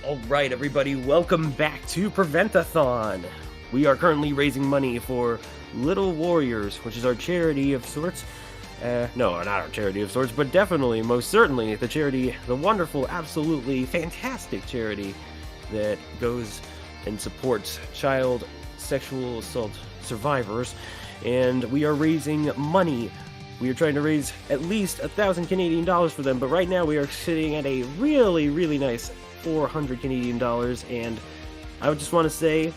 Alright, everybody, welcome back to Prevent-A-Thon. We are currently raising money for Little Warriors, which is our charity of sorts. No, not our charity of sorts, but definitely, most certainly, the charity, the wonderful, absolutely fantastic charity that goes and supports child sexual assault survivors. And we are raising money. We are trying to raise at least 1,000 Canadian dollars for them, but right now we are sitting at a really nice 400 Canadian dollars, and I just want to say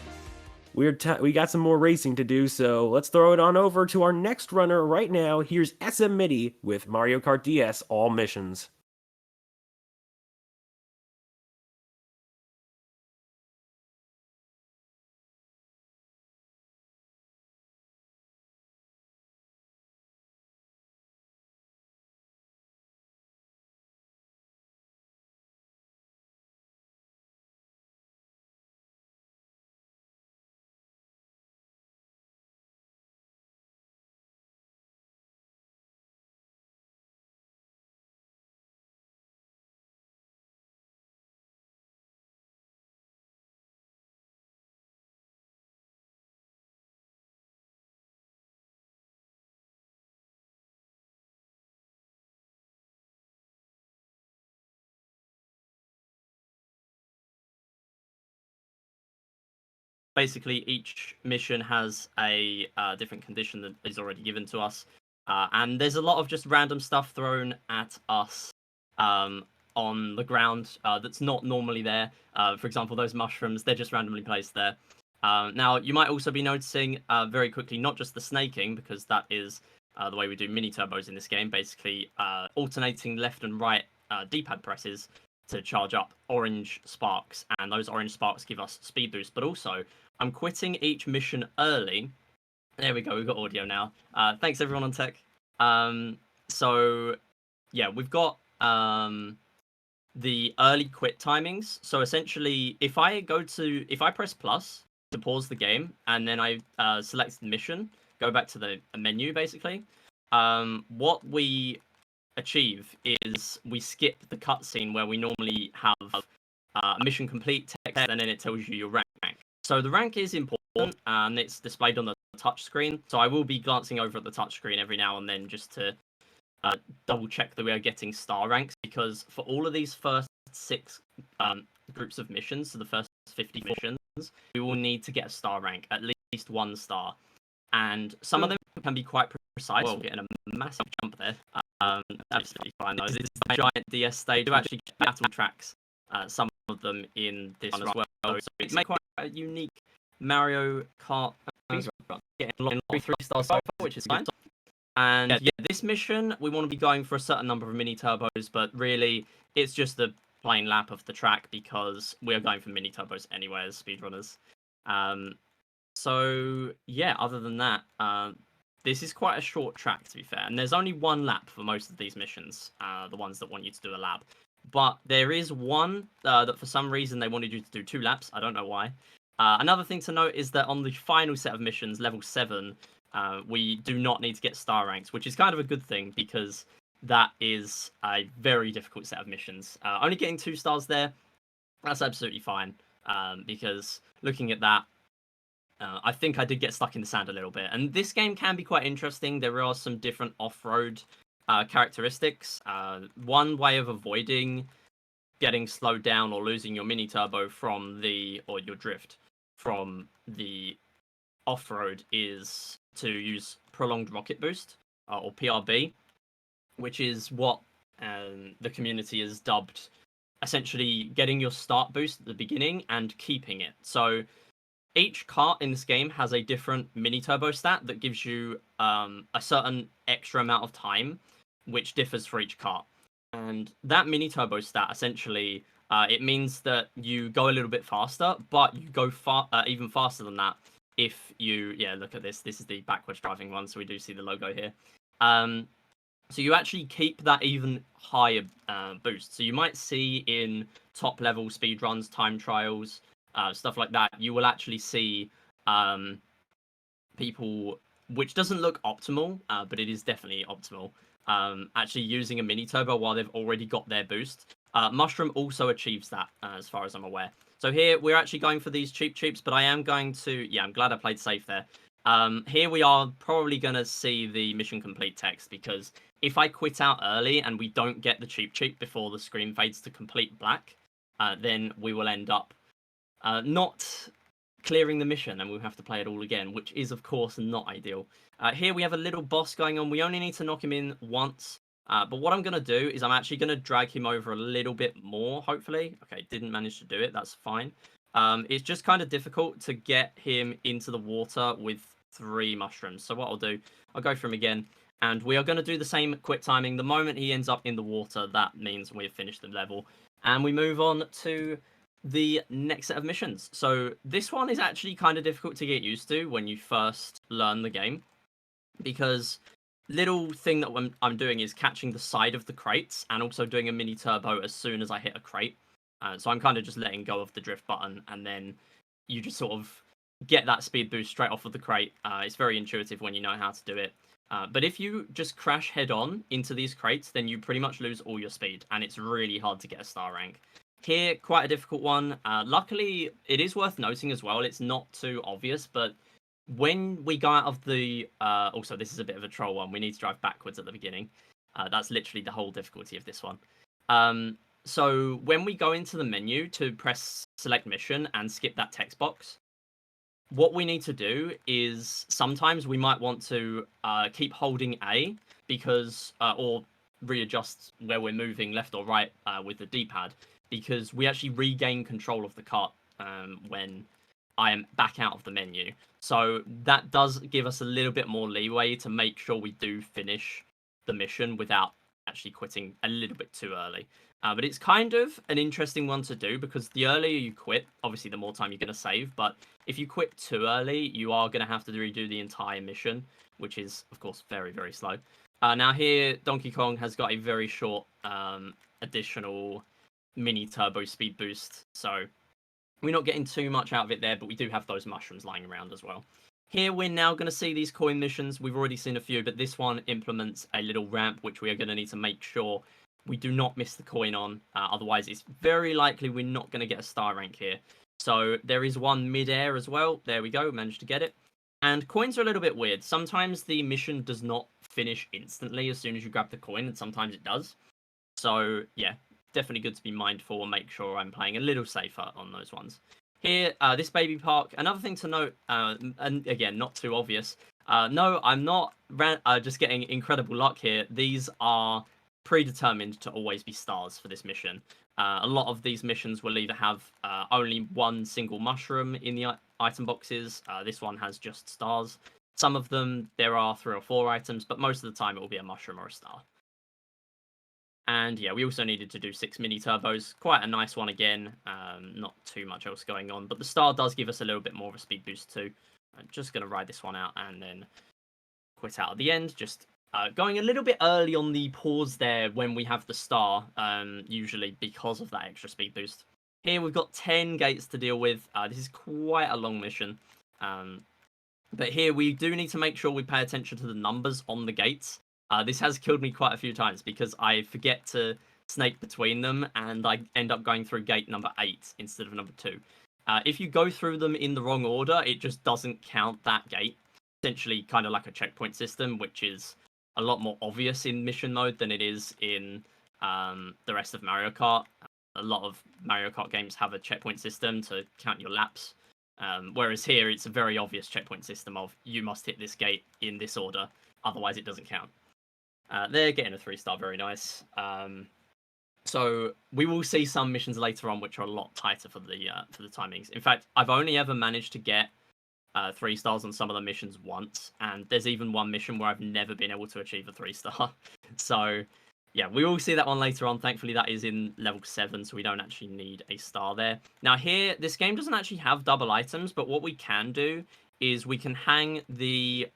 we got some more racing to do, so let's throw it on over to our next runner right now. Here's SM Midi with Mario Kart DS All Missions. Basically, each mission has a different condition that is already given to us, and there's a lot of just random stuff thrown at us on the ground that's not normally there. For example, those mushrooms, they're just randomly placed there. Now, you might also be noticing very quickly not just the snaking, because that is the way we do mini turbos in this game, basically alternating left and right D-pad presses to charge up orange sparks, and those orange sparks give us speed boost. But also, I'm quitting each mission early. There we go, we've got audio now. Thanks everyone on tech. So yeah, we've got the early quit timings. So essentially, if I press plus to pause the game, and then I select the mission, go back to the menu basically, what we achieve is we skip the cutscene where we normally have mission complete text, and then it tells you your rank. So the rank is important, and it's displayed on the touch screen. So I will be glancing over at the touch screen every now and then just to double check that we are getting star ranks, because for all of these first 6 groups of missions, so the first 50 missions, we will need to get a star rank, at least 1 star. And some of them can be quite precise. We're getting a massive jump there. Absolutely fine though. This is the giant DS stage. We actually get battle tracks, some of them in this one as well. So it makes quite a unique Mario Kart speedrun. Getting a lot of 3 stars so far, which is fine. And yeah, this mission we want to be going for a certain number of mini turbos, but really it's just a plain lap of the track because we are going for mini turbos anyway as speedrunners. So yeah, other than that, this is quite a short track to be fair, and there's only 1 lap for most of these missions, the ones that want you to do a lap. But there is one that for some reason they wanted you to do 2 laps. I don't know why. Another thing to note is that on the final set of missions, level 7, we do not need to get star ranks, which is kind of a good thing because that is a very difficult set of missions. Only getting 2 stars there, that's absolutely fine, because looking at that, I think I did get stuck in the sand a little bit. And this game can be quite interesting. There are some different off-road characteristics. One way of avoiding getting slowed down or losing your mini turbo or your drift from the off-road is to use prolonged rocket boost, or PRB, which is what the community has dubbed essentially getting your start boost at the beginning and keeping it. So each kart in this game has a different mini turbo stat that gives you a certain extra amount of time, which differs for each kart. And that mini turbo stat essentially it means that you go a little bit faster, but you go even faster than that if you look at this. This is the backwards driving one, so we do see the logo here. So you actually keep that even higher boost. So you might see in top level speedruns, time trials, stuff like that, you will actually see people, which doesn't look optimal, but it is definitely optimal, actually using a mini turbo while they've already got their boost. Mushroom also achieves that, as far as I'm aware. So here we're actually going for these cheaps, but I am going to. Yeah, I'm glad I played safe there. Here we are probably going to see the mission complete text, because if I quit out early and we don't get the cheap before the screen fades to complete black, then we will end up not clearing the mission and we'll have to play it all again, which is of course not ideal. Here we have a little boss going on. We only need to knock him in once. But what I'm going to do is I'm actually going to drag him over a little bit more, hopefully. Okay, didn't manage to do it. That's fine. It's just kind of difficult to get him into the water with 3 mushrooms. So what I'll do, I'll go for him again. And we are going to do the same quick timing. The moment he ends up in the water, that means we've finished the level. And we move on to the next set of missions. So this one is actually kind of difficult to get used to when you first learn the game, because little thing that I'm doing is catching the side of the crates and also doing a mini turbo as soon as I hit a crate. So I'm kind of just letting go of the drift button, and then you just sort of get that speed boost straight off of the crate. It's very intuitive when you know how to do it. But if you just crash head on into these crates, then you pretty much lose all your speed, and it's really hard to get a star rank. Here, quite a difficult one. Luckily, it is worth noting as well, it's not too obvious, but when we go out of the... also, this is a bit of a troll one. We need to drive backwards at the beginning. That's literally the whole difficulty of this one. So when we go into the menu to press select mission and skip that text box, what we need to do is sometimes we might want to keep holding A, because or readjust where we're moving left or right with the D-pad, because we actually regain control of the cart when I am back out of the menu. So that does give us a little bit more leeway to make sure we do finish the mission without actually quitting a little bit too early. But it's kind of an interesting one to do, because the earlier you quit, obviously the more time you're going to save, but if you quit too early, you are going to have to redo the entire mission, which is, of course, very, very slow. Now here, Donkey Kong has got a very short additional mini turbo speed boost, so we're not getting too much out of it there, but we do have those mushrooms lying around as well. Here we're now going to see these coin missions. We've already seen a few, but this one implements a little ramp, which we are going to need to make sure we do not miss the coin on. Otherwise, it's very likely we're not going to get a star rank here. So there is one mid-air as well. There we go, managed to get it. And coins are a little bit weird. Sometimes the mission does not finish instantly as soon as you grab the coin, and sometimes it does. So yeah, definitely good to be mindful and make sure I'm playing a little safer on those ones. Here, this baby park, another thing to note, and again, not too obvious, no, I'm not just getting incredible luck here. These are predetermined to always be stars for this mission. A lot of these missions will either have only one single mushroom in the item boxes. This one has just stars. Some of them, there are 3 or 4 items, but most of the time it will be a mushroom or a star. And yeah, we also needed to do 6 mini turbos. Quite a nice one again. Not too much else going on, but the star does give us a little bit more of a speed boost too. I'm just going to ride this one out and then quit out at the end. Just going a little bit early on the pause there when we have the star, usually because of that extra speed boost. Here we've got 10 gates to deal with. This is quite a long mission. But here we do need to make sure we pay attention to the numbers on the gates. This has killed me quite a few times because I forget to snake between them and I end up going through gate number 8 instead of number 2. If you go through them in the wrong order, it just doesn't count that gate. Essentially kind of like a checkpoint system, which is a lot more obvious in mission mode than it is in the rest of Mario Kart. A lot of Mario Kart games have a checkpoint system to count your laps. Whereas here, it's a very obvious checkpoint system of you must hit this gate in this order, otherwise it doesn't count. They're getting a 3-star, very nice. So we will see some missions later on which are a lot tighter for the timings. In fact, I've only ever managed to get 3 stars on some of the missions once, and there's even one mission where I've never been able to achieve a 3-star. So yeah, we will see that one later on. Thankfully, that is in level 7, so we don't actually need a star there. Now here, this game doesn't actually have double items, but what we can do is we can hang the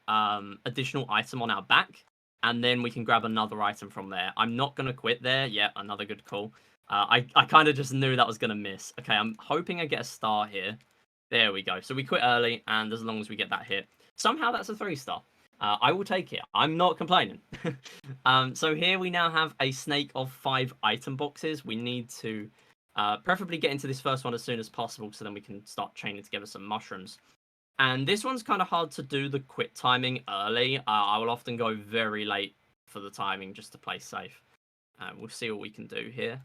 additional item on our back, and then we can grab another item from there. I'm not going to quit there. Yeah, another good call. I kind of just knew that was going to miss. Okay, I'm hoping I get a star here. There we go. So we quit early, and as long as we get that hit, somehow that's a 3-star. I will take it. I'm not complaining. So here we now have a snake of 5 item boxes. We need to preferably get into this first one as soon as possible so then we can start chaining together some mushrooms. And this one's kind of hard to do the quit timing early. I will often go very late for the timing just to play safe. We'll see what we can do here.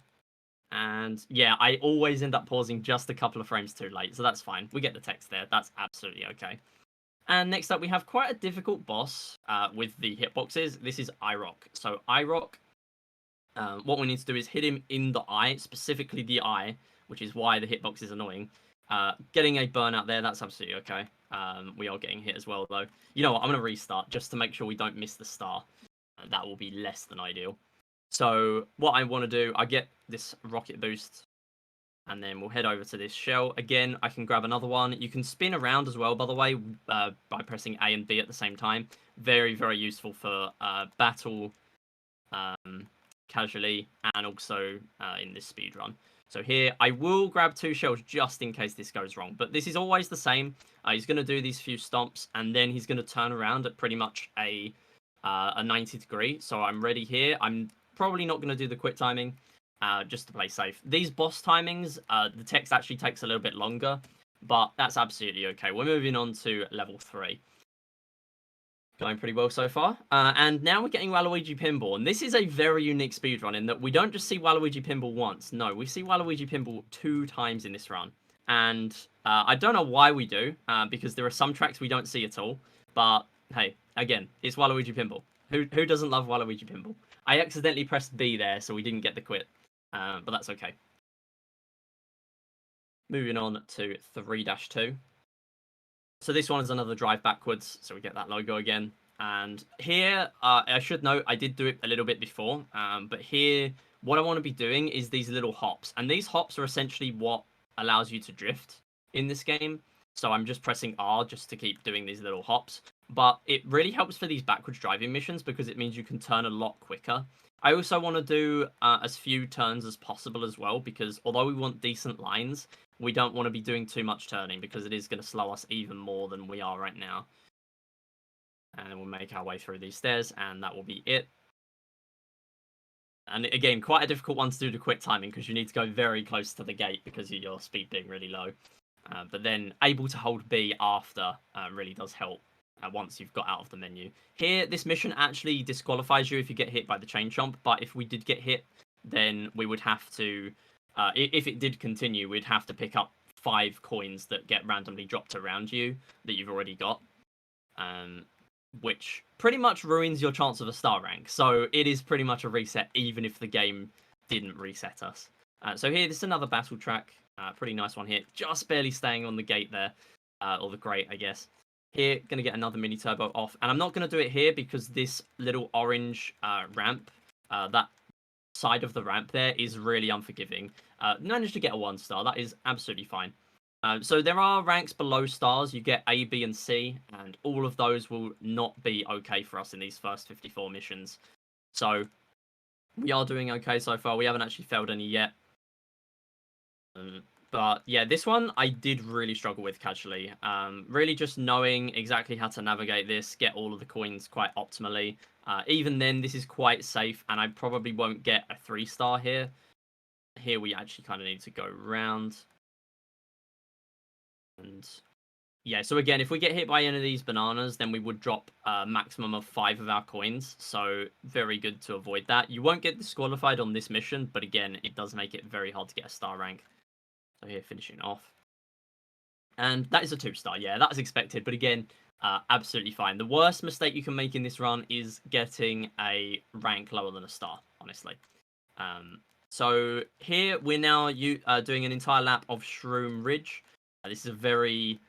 And yeah, I always end up pausing just a couple of frames too late, so that's fine. We get the text there. That's absolutely okay. And next up, we have quite a difficult boss with the hitboxes. This is IROC. So IROC, what we need to do is hit him in the eye, specifically the eye, which is why the hitbox is annoying. Getting a burnout there, that's absolutely okay. We are getting hit as well, though. You know what? I'm going to restart just to make sure we don't miss the star. That will be less than ideal. So what I want to do, I get this rocket boost, and then we'll head over to this shell. Again, I can grab another one. You can spin around as well, by the way, by pressing A and B at the same time. Very, very useful for battle, casually, and also in this speed run. So here, I will grab 2 shells just in case this goes wrong. But this is always the same. He's going to do these few stomps, and then he's going to turn around at pretty much a 90 degree. So I'm ready here. I'm probably not going to do the quit timing, just to play safe. These boss timings, the text actually takes a little bit longer, but that's absolutely okay. We're moving on to level 3. Going pretty well so far. And now we're getting Waluigi Pinball. And this is a very unique speedrun in that we don't just see Waluigi Pinball once. No, we see Waluigi Pinball 2 times in this run. And I don't know why we do, because there are some tracks we don't see at all. But hey, again, it's Waluigi Pinball. Who doesn't love Waluigi Pinball? I accidentally pressed B there, so we didn't get the quit. But that's okay. Moving on to 3-2. So this one is another drive backwards, so we get that logo again. And here, I should note, I did do it a little bit before, but here, what I want to be doing is these little hops. And these hops are essentially what allows you to drift in this game. So I'm just pressing R just to keep doing these little hops. But it really helps for these backwards driving missions because it means you can turn a lot quicker. I also want to do as few turns as possible as well, because although we want decent lines, we don't want to be doing too much turning because it is going to slow us even more than we are right now. And then we'll make our way through these stairs, and that will be it. And again, quite a difficult one to do the quit timing because you need to go very close to the gate because of your speed being really low. But then able to hold B after really does help once you've got out of the menu. Here, this mission actually disqualifies you if you get hit by the chain chomp, but if we did get hit, then we would have to, if it did continue, we'd have to pick up 5 coins that get randomly dropped around you that you've already got, which pretty much ruins your chance of a star rank. So it is pretty much a reset, even if the game didn't reset us. So here, this is another battle track. Pretty nice one here. Just barely staying on the gate there, or the grate, I guess. Here, going to get another mini turbo off. And I'm not going to do it here because this little orange ramp, that side of the ramp there is really unforgiving. Managed to get a 1 star. That is absolutely fine. So there are ranks below stars. You get A, B, and C, and all of those will not be okay for us in these first 54 missions. So we are doing okay so far. We haven't actually failed any yet. But yeah, this one I did really struggle with casually. Really just knowing exactly how to navigate this, get all of the coins quite optimally. Even then, this is quite safe, and I probably won't get a 3 star here. Here we actually kind of need to go round. And yeah, so again, if we get hit by any of these bananas, then we would drop a maximum of 5 of our coins. So very good to avoid that. You won't get disqualified on this mission, but again, it does make it very hard to get a star rank. So here, finishing off. And that is a 2 star. Yeah, that's expected. But again, absolutely fine. The worst mistake you can make in this run is getting a rank lower than a star, honestly. So here, we're now doing an entire lap of Shroom Ridge. This is a very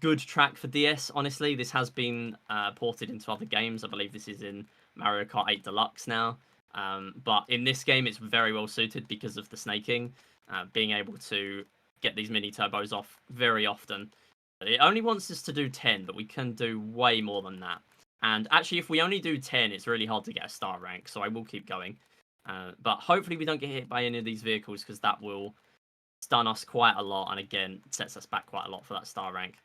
good track for DS, honestly. This has been ported into other games. I believe this is in Mario Kart 8 Deluxe now. But in this game, it's very well suited because of the snaking. Being able to get these mini turbos off very often. It only wants us to do 10, but we can do way more than that. And actually, if we only do 10, it's really hard to get a star rank, so I will keep going. But hopefully we don't get hit by any of these vehicles, because that will stun us quite a lot, and again, sets us back quite a lot for that star rank.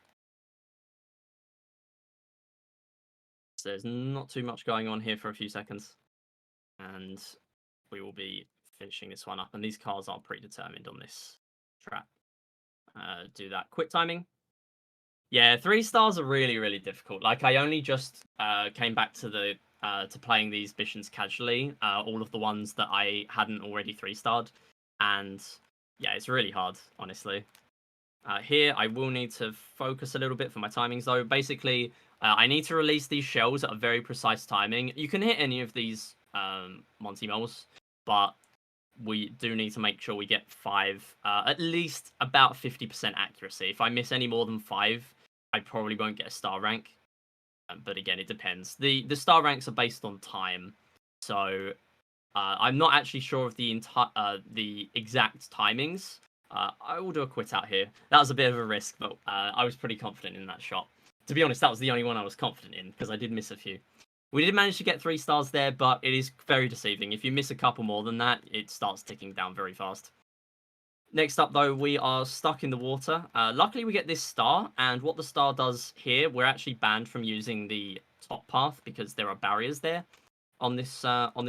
So there's not too much going on here for a few seconds. And we will be finishing this one up. And these cars are predetermined on this track. Do that quick timing. Yeah, 3 stars are really, really difficult. Like, I only just came back to the to playing these missions casually. All of the ones that I hadn't already 3-starred, and yeah, it's really hard, honestly. Here, I will need to focus a little bit for my timings, though. Basically, I need to release these shells at a very precise timing. You can hit any of these Monty Moles, but we do need to make sure we get 5, at least about 50% accuracy. If I miss any more than 5, I probably won't get a star rank. But again, it depends. The star ranks are based on time, so I'm not actually sure of the exact timings. I will do a quit out here. That was a bit of a risk, but I was pretty confident in that shot. To be honest, that was the only one I was confident in, because I did miss a few. We did manage to get 3 stars there, but it is very deceiving. If you miss a couple more than that, it starts ticking down very fast. Next up, though, we are stuck in the water. Luckily, we get this star, and what the star does here, we're actually banned from using the top path because there are barriers there on this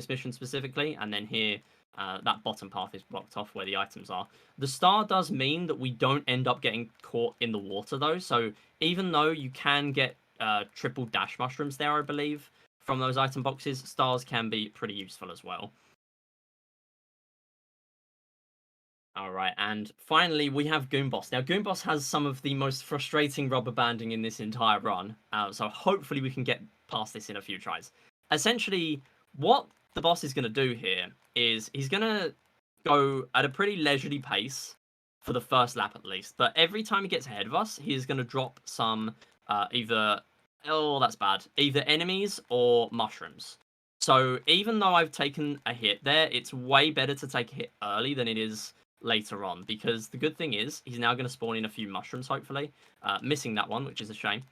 mission specifically, and then here, that bottom path is blocked off where the items are. The star does mean that we don't end up getting caught in the water, though, so even though you can get triple dash mushrooms there, I believe, from those item boxes, stars can be pretty useful as well. Alright, and finally we have Goon Boss. Now, Goon Boss has some of the most frustrating rubber banding in this entire run, so hopefully we can get past this in a few tries. Essentially, what the boss is going to do here is he's going to go at a pretty leisurely pace for the first lap at least, but every time he gets ahead of us, he's going to drop some either enemies or mushrooms. So even though I've taken a hit there, it's way better to take a hit early than it is later on, because the good thing is he's now going to spawn in a few mushrooms, hopefully. Missing that one, which is a shame.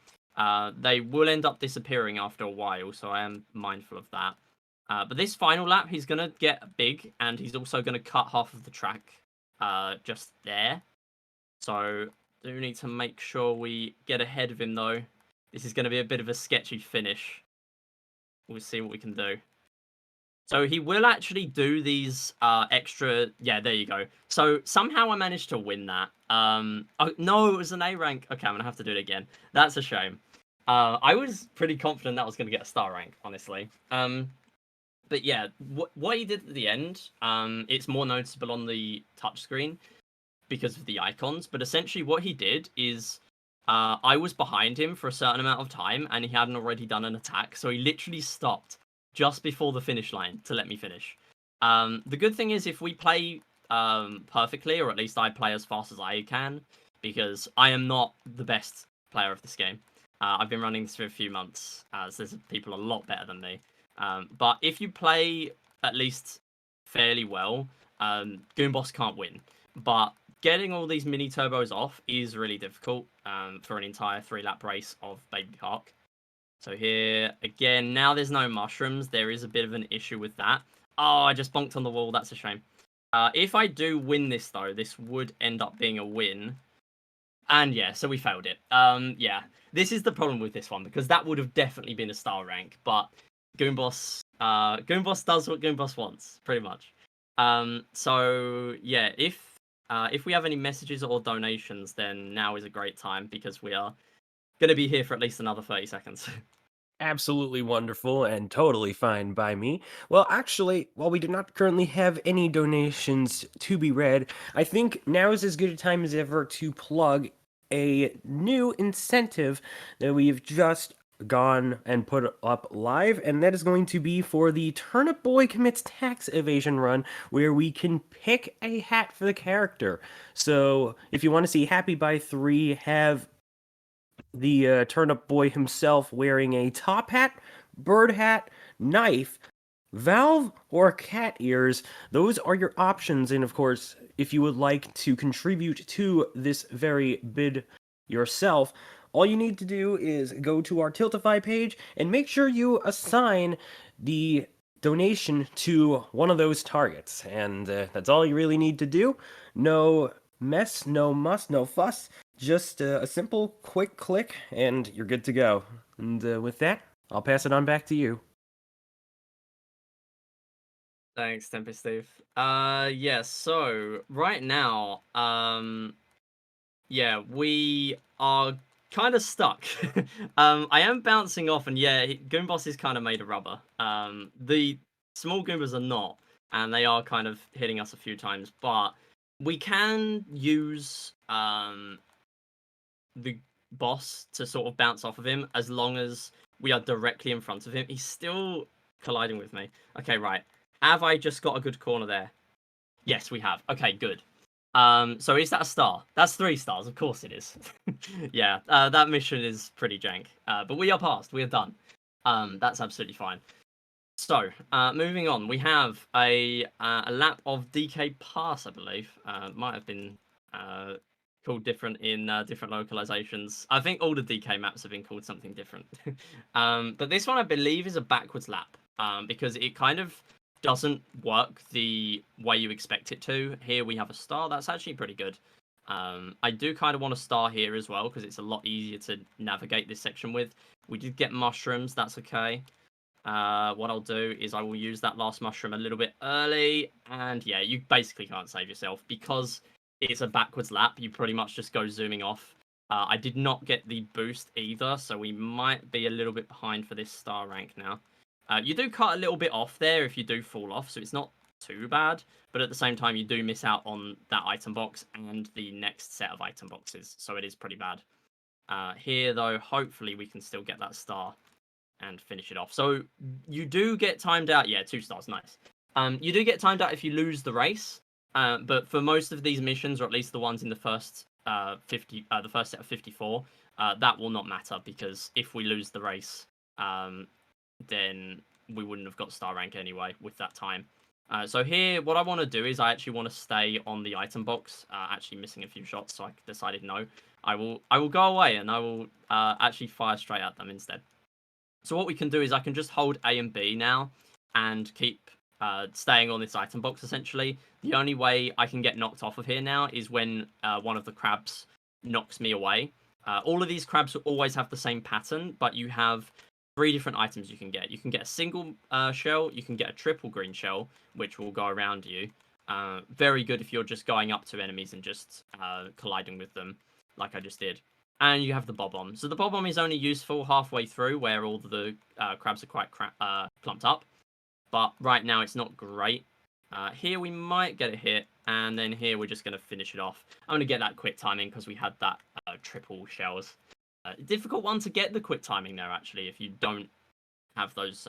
They will end up disappearing after a while, so I am mindful of that. But this final lap, he's going to get big, and he's also going to cut half of the track just there. So do need to make sure we get ahead of him, though. This is going to be a bit of a sketchy finish. We'll see what we can do. So he will actually do these extra... Yeah, there you go. So somehow I managed to win that. Oh, no, it was an A rank. Okay, I'm going to have to do it again. That's a shame. I was pretty confident that was going to get a star rank, honestly. But yeah, what he did at the end, it's more noticeable on the touchscreen because of the icons. But essentially what he did is... I was behind him for a certain amount of time, and he hadn't already done an attack. So he literally stopped just before the finish line to let me finish. The good thing is if we play perfectly, or at least I play as fast as I can, because I am not the best player of this game. I've been running this for a few months, so there's people a lot better than me. But if you play at least fairly well, Goon Boss can't win. But getting all these mini turbos off is really difficult for an entire 3-lap race of Baby Park. So here, again, now there's no mushrooms. There is a bit of an issue with that. Oh, I just bonked on the wall. That's a shame. If I do win this, though, this would end up being a win. And yeah, so we failed it. Yeah, this is the problem with this one, because that would have definitely been a star rank. But Goon Boss does what Goon Boss wants, pretty much. So yeah, if we have any messages or donations, then now is a great time, because we are going to be here for at least another 30 seconds. Absolutely wonderful and totally fine by me. Well, actually, while we do not currently have any donations to be read, I think now is as good a time as ever to plug a new incentive that we've just gone and put up live, and that is going to be for the Turnip Boy Commits Tax Evasion run, where we can pick a hat for the character. So if you want to see Happy by 3 have the Turnip Boy himself wearing a top hat, bird hat, knife, valve, or cat ears, those are your options. And of course, if you would like to contribute to this very bid yourself, all you need to do is go to our Tiltify page and make sure you assign the donation to one of those targets. And that's all you really need to do. No mess, no muss, no fuss. Just a simple, quick click, and you're good to go. And with that, I'll pass it on back to you. Thanks, Tempest Steve. Yeah, so right now, yeah, we are kind of stuck. I am bouncing off, and yeah, Goomboss is kind of made of rubber. The small Goombas are not, and they are kind of hitting us a few times, but we can use the boss to sort of bounce off of him as long as we are directly in front of him. He's still colliding with me. Okay, right. Have I just got a good corner there? Yes, we have. Okay, good. So is that a star? That's 3 stars, of course it is. Yeah, that mission is pretty jank. But we are past, we are done. That's absolutely fine. So, moving on, we have a lap of DK Pass, I believe. Might have been uh, called different in different localizations. I think all the DK maps have been called something different. But this one, I believe, is a backwards lap because it kind of doesn't work the way you expect it to. Here we have a star. That's actually pretty good. I do kind of want a star here as well because it's a lot easier to navigate this section with. We did get mushrooms. That's okay. What I'll do is I will use that last mushroom a little bit early, and yeah, you basically can't save yourself because it's a backwards lap. You pretty much just go zooming off. I did not get the boost either, so we might be a little bit behind for this star rank now. You do cut a little bit off there if you do fall off, so it's not too bad, but at the same time you do miss out on that item box and the next set of item boxes, so it is pretty bad. Here though, hopefully we can still get that star and finish it off. So you do get timed out. Yeah, 2 stars, nice. You do get timed out if you lose the race. But for most of these missions, or at least the ones in the first the first set of 54, that will not matter because if we lose the race, then we wouldn't have got star rank anyway with that time. So here, what I want to do is I actually want to stay on the item box. Actually missing a few shots, so I decided no. I will go away and I will actually fire straight at them instead. So what we can do is I can just hold A and B now and keep staying on this item box, essentially. The only way I can get knocked off of here now is when one of the crabs knocks me away. All of these crabs will always have the same pattern, but you have 3 different items you can get. You can get a single shell, you can get a triple green shell, which will go around you. Very good if you're just going up to enemies and just colliding with them, like I just did. And you have the bob-omb. So the bob-omb is only useful halfway through where all the crabs are quite clumped up. But right now it's not great. Here we might get a hit, and then here we're just going to finish it off. I'm going to get that quick timing because we had that triple shells. Difficult one to get the quick timing there, actually, if you don't have those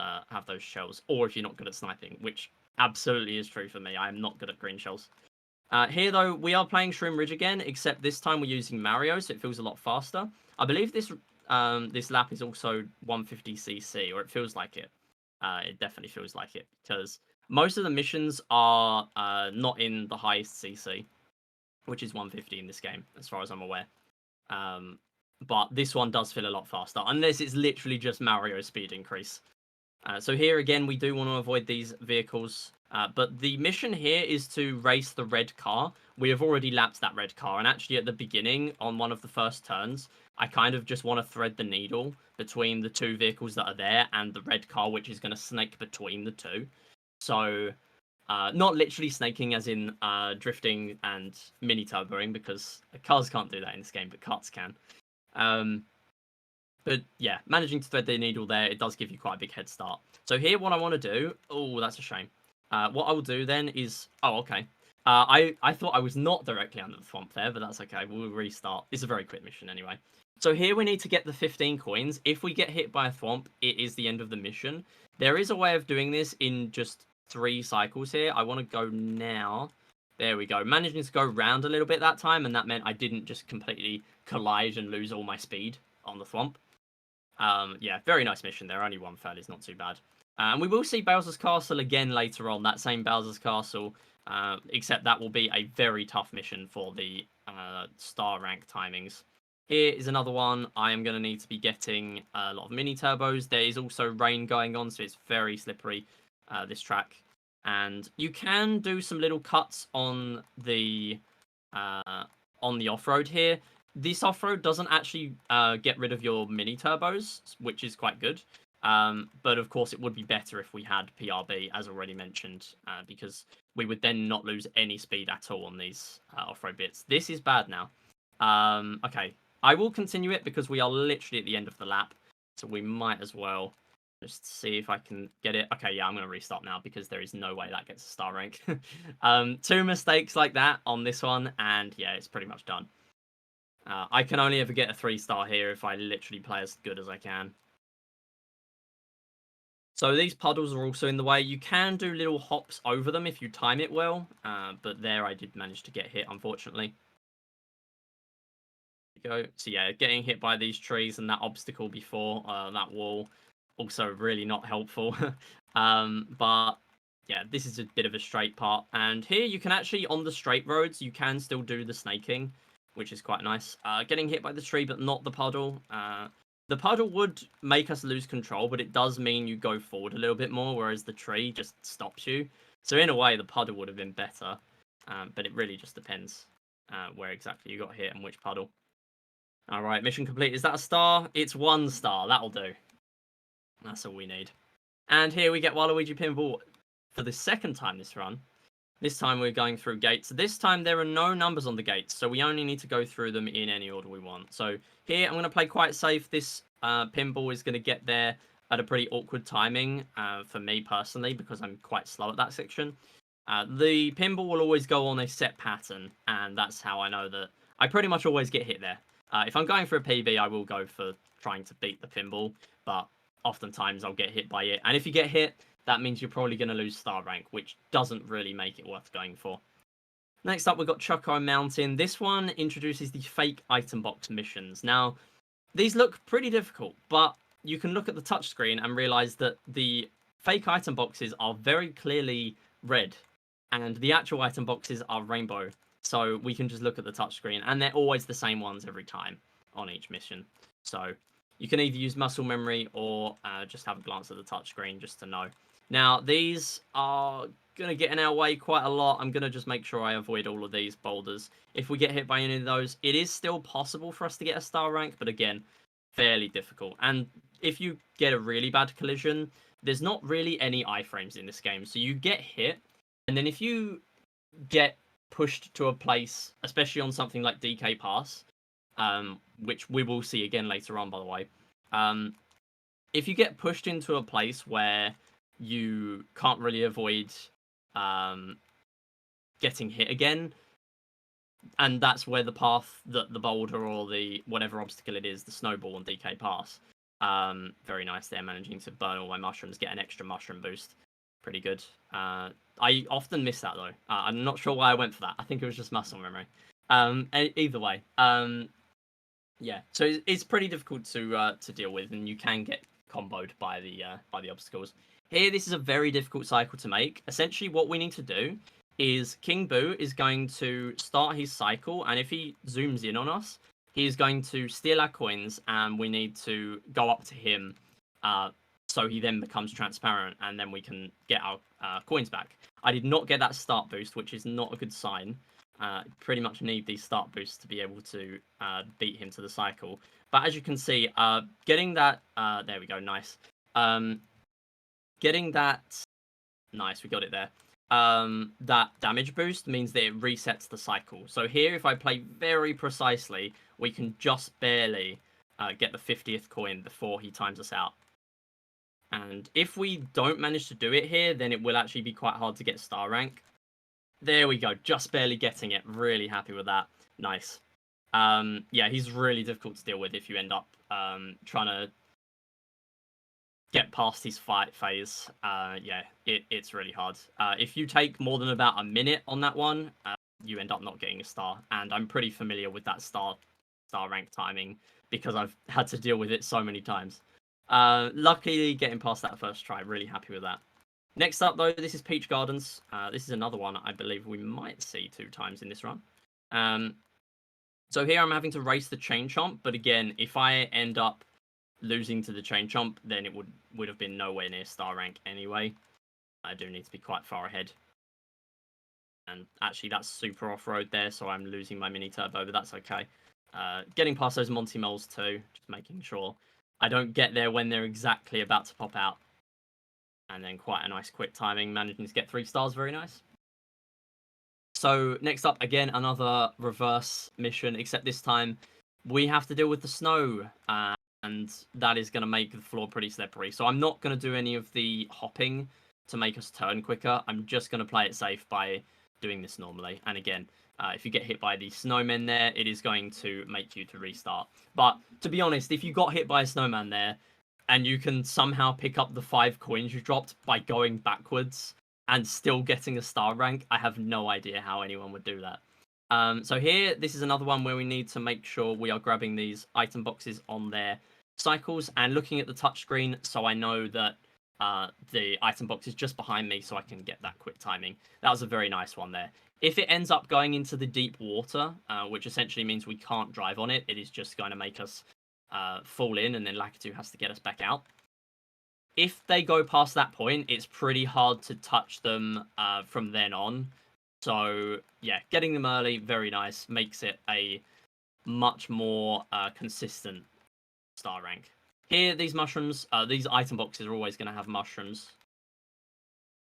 shells, or if you're not good at sniping, which absolutely is true for me. I am not good at green shells. Here, though, we are playing Shroom Ridge again, except this time we're using Mario, so it feels a lot faster. I believe this this lap is also 150cc, or it feels like it. It definitely feels like it, because most of the missions are not in the highest CC, which is 150 in this game, as far as I'm aware. But this one does feel a lot faster, unless it's literally just Mario's speed increase. So here again, we do want to avoid these vehicles. But the mission here is to race the red car. We have already lapped that red car. And actually at the beginning, on one of the first turns, I kind of just want to thread the needle between the 2 vehicles that are there and the red car, which is going to snake between the 2. So not literally snaking as in drifting and mini-turboing, because cars can't do that in this game, but karts can. But yeah, managing to thread the needle there, it does give you quite a big head start. So here, what I want to do... Oh, that's a shame. What I will do then is... Oh, okay. I thought I was not directly under the swamp there, but that's okay. We'll restart. It's a very quick mission anyway. So here we need to get the 15 coins. If we get hit by a thwomp, it is the end of the mission. There is a way of doing this in just 3 cycles here. I want to go now. There we go. Managing to go round a little bit that time, and that meant I didn't just completely collide and lose all my speed on the thwomp. Yeah, very nice mission there. Only 1 fail is not too bad. And we will see Bowser's Castle again later on, that same Bowser's Castle, except that will be a very tough mission for the star rank timings. Here is another one. I am going to need to be getting a lot of mini turbos. There is also rain going on, so it's very slippery, this track. And you can do some little cuts on the off-road here. This off-road doesn't actually get rid of your mini turbos, which is quite good. But of course, it would be better if we had PRB, as already mentioned, because we would then not lose any speed at all on these off-road bits. This is bad now. Okay, I will continue it because we are literally at the end of the lap, so we might as well just see if I can get it. Okay, yeah, I'm going to restart now because there is no way that gets a star rank. 2 mistakes like that on this one, and yeah, it's pretty much done. I can only ever get a 3-star here if I literally play as good as I can. So these puddles are also in the way. You can do little hops over them if you time it well, but there I did manage to get hit, unfortunately. Go. So yeah, getting hit by these trees and that obstacle before, that wall, also really not helpful. But yeah, this is a bit of a straight part. And here you can actually, on the straight roads, you can still do the snaking, which is quite nice. Getting hit by the tree, but not the puddle. The puddle would make us lose control, but it does mean you go forward a little bit more, whereas the tree just stops you. So in a way, the puddle would have been better, but it really just depends where exactly you got hit and which puddle. All right, mission complete. Is that a star? It's 1 star. That'll do. That's all we need. And here we get Waluigi Pinball for the second time this run. This time we're going through gates. This time there are no numbers on the gates, so we only need to go through them in any order we want. So here I'm going to play quite safe. This pinball is going to get there at a pretty awkward timing for me personally because I'm quite slow at that section. The pinball will always go on a set pattern, and that's how I know that I pretty much always get hit there. If I'm going for a PB, I will go for trying to beat the pinball, but oftentimes I'll get hit by it. And if you get hit, that means you're probably going to lose star rank, which doesn't really make it worth going for. Next up, we've got Choco Mountain. This one introduces the fake item box missions. Now, these look pretty difficult, but you can look at the touchscreen and realize that the fake item boxes are very clearly red, and the actual item boxes are rainbow. So we can just look at the touchscreen, and they're always the same ones every time on each mission. So you can either use muscle memory or just have a glance at the touchscreen just to know. Now, these are going to get in our way quite a lot. I'm going to just make sure I avoid all of these boulders. If we get hit by any of those, it is still possible for us to get a star rank, but again, fairly difficult. And if you get a really bad collision, there's not really any iframes in this game. So you get hit, and then if you get pushed to a place, especially on something like DK Pass, which we will see again later on, by the way, if you get pushed into a place where you can't really avoid getting hit again, and that's where the path that the boulder or the whatever obstacle it is, the snowball and DK Pass, very nice there, managing to burn all my mushrooms, get an extra mushroom boost. Pretty good. I often miss that though. I'm not sure why I went for that. I think it was just muscle memory. Either way, yeah. So it's pretty difficult to deal with, and you can get comboed by the obstacles. Here, this is a very difficult cycle to make. Essentially, what we need to do is King Boo is going to start his cycle, and if he zooms in on us, he is going to steal our coins, and we need to go up to him, so he then becomes transparent, and then we can get our coins back. I did not get that start boost, which is not a good sign. Pretty much need these start boosts to be able to beat him to the cycle. But as you can see, getting that... there we go, nice. Getting that... Nice, we got it there. That damage boost means that it resets the cycle. So here, if I play very precisely, we can just barely get the 50th coin before he times us out. And if we don't manage to do it here, then it will actually be quite hard to get star rank. There we go, just barely getting it. Really happy with that. Nice. Yeah, he's really difficult to deal with if you end up trying to get past his fight phase. Yeah, it's really hard. If you take more than about a minute on that one, you end up not getting a star. And I'm pretty familiar with that star rank timing because I've had to deal with it so many times. Luckily, getting past that first try, really happy with that. Next up, though, this is Peach Gardens. This is another one I believe we might see 2 times in this run. So here I'm having to race the chain chomp, but again, if I end up losing to the chain chomp, then it would have been nowhere near star rank anyway. I do need to be quite far ahead. And actually, that's super off-road there, so I'm losing my mini turbo, but that's okay. Getting past those Monty Moles too, just making sure I don't get there when they're exactly about to pop out. And then quite a nice quick timing, managing to get 3 stars, very nice. So next up, again, another reverse mission, except this time we have to deal with the snow, and that is going to make the floor pretty slippery. So I'm not going to do any of the hopping to make us turn quicker. I'm just going to play it safe by doing this normally. And again, if you get hit by the snowmen there, it is going to make you to restart. But to be honest, if you got hit by a snowman there, and you can somehow pick up the 5 coins you dropped by going backwards and still getting a star rank, I have no idea how anyone would do that. So here, this is another one where we need to make sure we are grabbing these item boxes on their cycles and looking at the touchscreen so I know that the item box is just behind me so I can get that quick timing. That was a very nice one there. If it ends up going into the deep water, which essentially means we can't drive on it, it is just going to make us fall in, and then Lakitu has to get us back out. If they go past that point, it's pretty hard to touch them from then on. So yeah, getting them early, very nice, makes it a much more consistent star rank. Here, these mushrooms, these item boxes are always going to have mushrooms.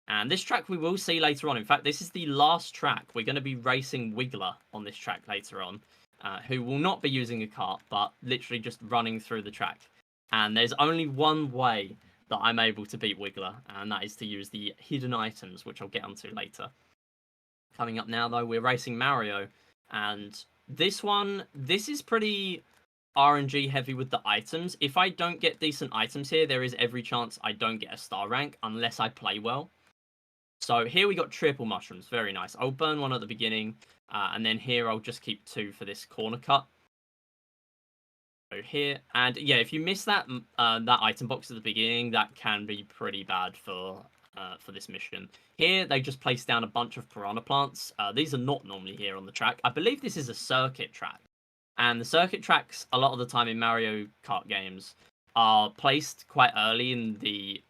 And this track we will see later on. In fact, this is the last track. We're going to be racing Wiggler on this track later on. Who will not be using a cart, but literally just running through the track. And there's only one way that I'm able to beat Wiggler, and that is to use the hidden items, which I'll get onto later. Coming up now, though, we're racing Mario, and this is pretty RNG heavy with the items. If I don't get decent items here, there is every chance I don't get a star rank unless I play well. So here we got triple mushrooms, very nice. I'll burn one at the beginning, and then here I'll just keep 2 for this corner cut. So here, and yeah, if you miss that that item box at the beginning, that can be pretty bad for this mission. Here, they just place down a bunch of piranha plants. These are not normally here on the track. I believe this is a circuit track, and the circuit tracks, a lot of the time in Mario Kart games, are placed quite early in the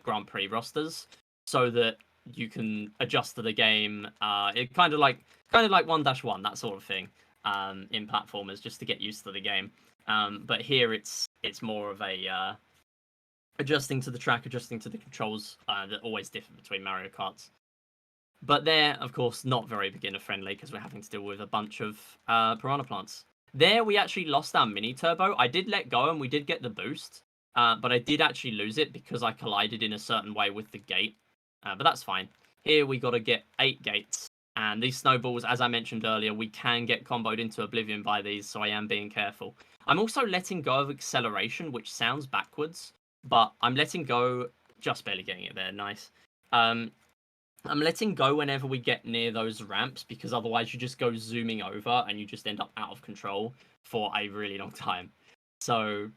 Grand Prix rosters, so that you can adjust to the game. It kind of like 1-1, that sort of thing, in platformers, just to get used to the game. But here it's more of a adjusting to the track, adjusting to the controls that always differ between Mario Karts. But they're, of course, not very beginner friendly because we're having to deal with a bunch of piranha plants. There we actually lost our mini turbo. I did let go and we did get the boost, but I did actually lose it because I collided in a certain way with the gate. But that's fine. Here we got to get 8 gates. And these snowballs, as I mentioned earlier, we can get comboed into oblivion by these, so I am being careful. I'm also letting go of acceleration, which sounds backwards, but I'm letting go, just barely getting it there, nice. I'm letting go whenever we get near those ramps, because otherwise you just go zooming over and you just end up out of control for a really long time. So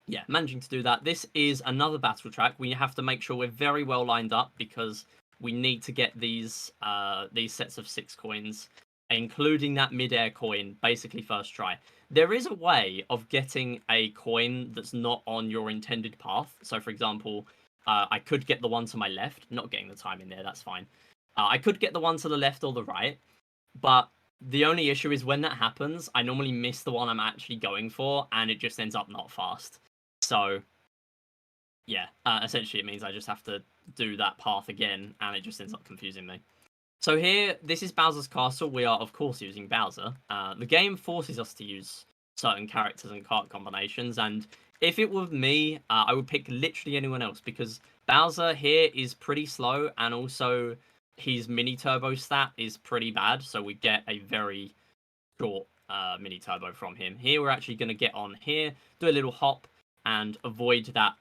yeah, managing to do that. This is another battle track. We have to make sure we're very well lined up because we need to get these sets of 6 coins, including that mid-air coin, basically first try. There is a way of getting a coin that's not on your intended path. So, for example, I could get the one to my left. Not getting the time in there, that's fine. I could get the one to the left or the right, but the only issue is when that happens, I normally miss the one I'm actually going for, and it just ends up not fast. So, yeah, essentially it means I just have to do that path again, and it just ends up confusing me. So here, this is Bowser's Castle. We are, of course, using Bowser. The game forces us to use certain characters and cart combinations, and if it were me, I would pick literally anyone else, because Bowser here is pretty slow, and also his mini-turbo stat is pretty bad, so we get a very short mini-turbo from him. Here, we're actually going to get on here, do a little hop, and avoid that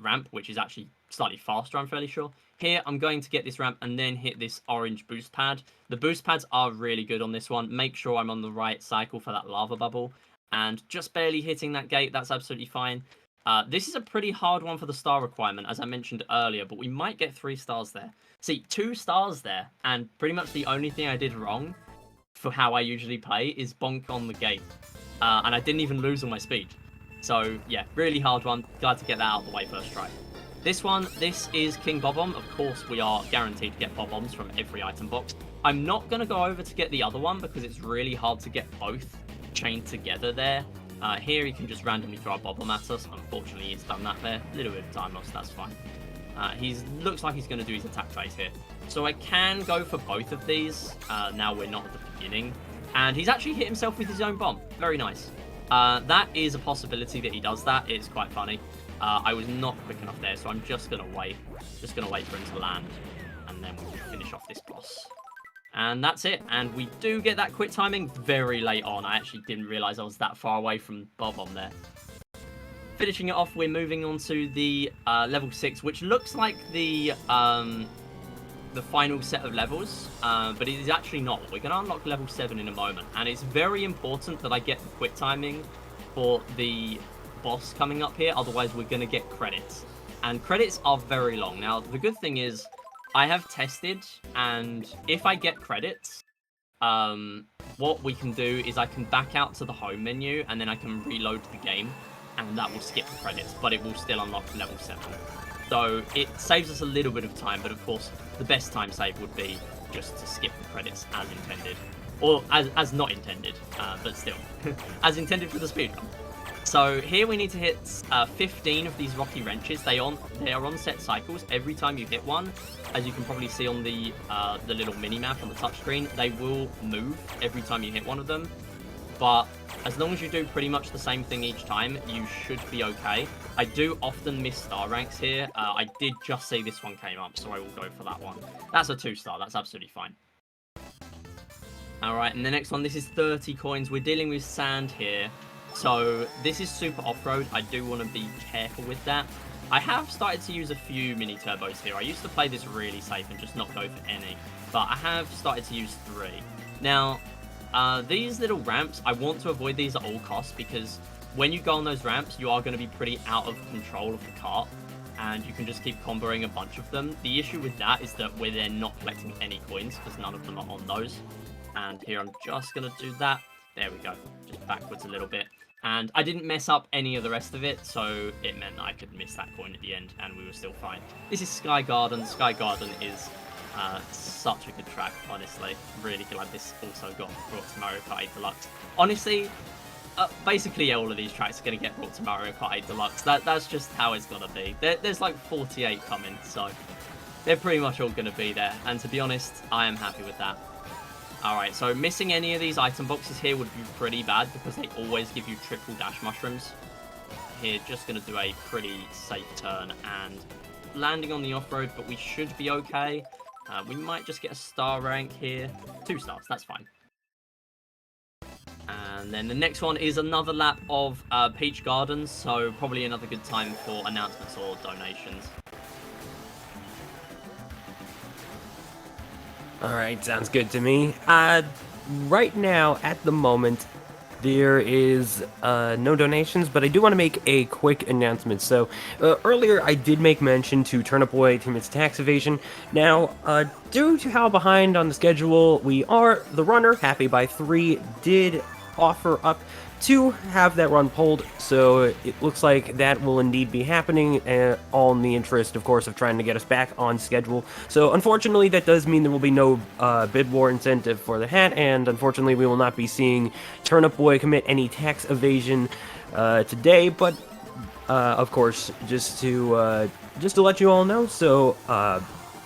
ramp, which is actually slightly faster, I'm fairly sure. Here, I'm going to get this ramp and then hit this orange boost pad. The boost pads are really good on this one. Make sure I'm on the right cycle for that lava bubble. And just barely hitting that gate, that's absolutely fine. This is a pretty hard one for the star requirement, as I mentioned earlier, but we might get 3 stars there. See, 2 stars there, and pretty much the only thing I did wrong for how I usually play is bonk on the gate. And I didn't even lose on my speed. So, yeah, really hard one. Glad to get that out of the way first try. This one, this is King Bob-omb. Of course, we are guaranteed to get Bob-ombs from every item box. I'm not going to go over to get the other one because it's really hard to get both chained together there. Here he can just randomly throw a bomb at us. Unfortunately, he's done that there. A little bit of time lost, that's fine. He looks like he's going to do his attack phase here. So I can go for both of these. Now we're not at the beginning. And he's actually hit himself with his own bomb. Very nice. That is a possibility that he does that. It's quite funny. I was not quick enough there, so I'm just going to wait. Just going to wait for him to land. And then we'll finish off this boss. And that's it. And we do get that quick timing very late on. I actually didn't realize I was that far away from Bob-omb there. Finishing it off, we're moving on to the level 6, which looks like the final set of levels, but it is actually not. We're going to unlock level 7 in a moment, and it's very important that I get the quick timing for the boss coming up here, otherwise we're going to get credits. And credits are very long. Now, the good thing is, I have tested, and if I get credits, what we can do is I can back out to the home menu, and then I can reload the game, and that will skip the credits, but it will still unlock level 7. So it saves us a little bit of time, but of course, the best time save would be just to skip the credits as intended. Or as not intended, but still. As intended for the speedrun. So here we need to hit 15 of these rocky wrenches. They are on set cycles. Every time you hit one, as you can probably see on the little mini-map on the touchscreen, they will move every time you hit one of them. But as long as you do pretty much the same thing each time, you should be okay. I do often miss star ranks here. I did just see this one came up, so I will go for that one. That's a 2-star. That's absolutely fine. Alright, and the next one, this is 30 coins. We're dealing with sand here. So this is super off-road. I do want to be careful with that. I have started to use a few mini turbos here. I used to play this really safe and just not go for any. But I have started to use 3. Now, these little ramps, I want to avoid these at all costs because when you go on those ramps, you are going to be pretty out of control of the cart. And you can just keep comboing a bunch of them. The issue with that is that we're then not collecting any coins because none of them are on those. And here I'm just going to do that. There we go. Just backwards a little bit. And I didn't mess up any of the rest of it, so it meant that I could miss that coin at the end, and we were still fine. This is Sky Garden. Sky Garden is such a good track, honestly. Really glad this also got brought to Mario Kart 8 Deluxe. Honestly, basically all of these tracks are going to get brought to Mario Kart 8 Deluxe. That's just how it's going to be. There's like 48 coming, so they're pretty much all going to be there. And to be honest, I am happy with that. Alright, so missing any of these item boxes here would be pretty bad because they always give you triple dash mushrooms. Here, just going to do a pretty safe turn and landing on the off-road, but we should be okay. We might just get a star rank here. 2 stars, that's fine. And then the next one is another lap of Peach Gardens, so probably another good time for announcements or donations. Alright, sounds good to me. Right now, at the moment, there is no donations, but I do want to make a quick announcement. So, earlier I did make mention to Turnip Boy to its tax evasion. Now, due to how behind on the schedule we are, the runner, Happy by 3, did offer up to have that run pulled, so it looks like that will indeed be happening, all in the interest, of course, of trying to get us back on schedule. So unfortunately, that does mean there will be no bid war incentive for the hat, and unfortunately, we will not be seeing Turnip Boy commit any tax evasion today. But of course, just to let you all know, so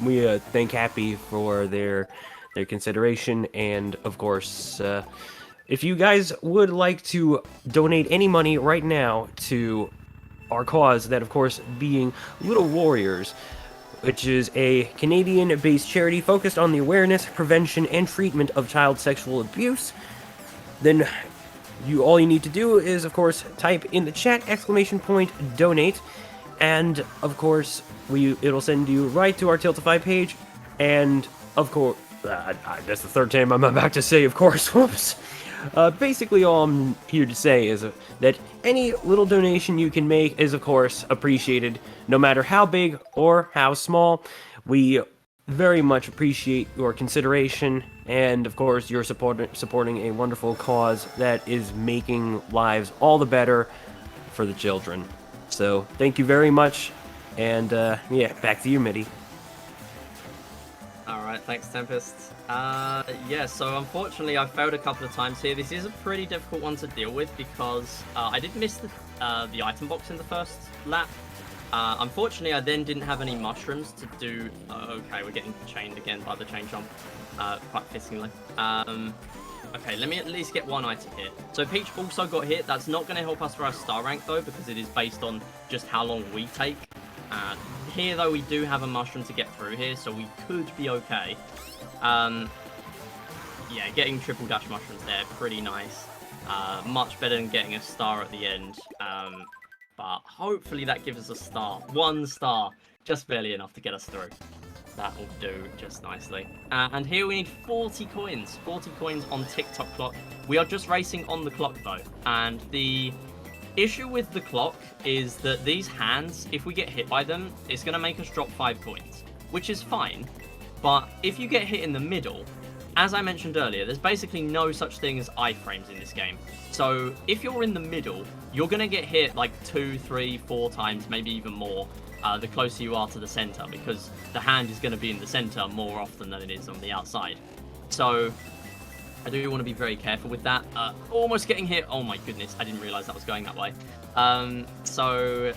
we thank Happy for their consideration, and of course. If you guys would like to donate any money right now to our cause, that of course being Little Warriors, which is a Canadian-based charity focused on the awareness, prevention, and treatment of child sexual abuse, then all you need to do is, of course, type in the chat !donate, and of course it'll send you right to our Tiltify page, and of course, that's the third time I'm about to say, of course, whoops. Basically, all I'm here to say is that any little donation you can make is, of course, appreciated, no matter how big or how small. We very much appreciate your consideration, and, of course, you're supporting a wonderful cause that is making lives all the better for the children. So, thank you very much, and, yeah, back to you, Mitty. Alright, thanks, Tempest. Yeah, so unfortunately I failed a couple of times here. This is a pretty difficult one to deal with because I did miss the item box in the first lap. Unfortunately, I then didn't have any mushrooms to do... okay, we're getting chained again by the chain jump, quite fittingly. Okay, let me at least get one item here. So Peach also got hit. That's not going to help us for our star rank, though, because it is based on just how long we take. Here, though, we do have a mushroom to get through here, so we could be okay. Yeah, getting triple dash mushrooms there, pretty nice. Much better than getting a star at the end. But hopefully that gives us a star. 1 star, just barely enough to get us through. That will do just nicely. And here we need 40 coins. 40 coins on TikTok clock. We are just racing on the clock, though. And the issue with the clock is that these hands, if we get hit by them, it's going to make us drop 5 coins, which is fine. But if you get hit in the middle, as I mentioned earlier, there's basically no such thing as iframes in this game. So if you're in the middle, you're going to get hit like 2, 3, 4 times, maybe even more, the closer you are to the center, because the hand is going to be in the center more often than it is on the outside. So I do want to be very careful with that. Almost getting hit. Oh my goodness, I didn't realize that was going that way. So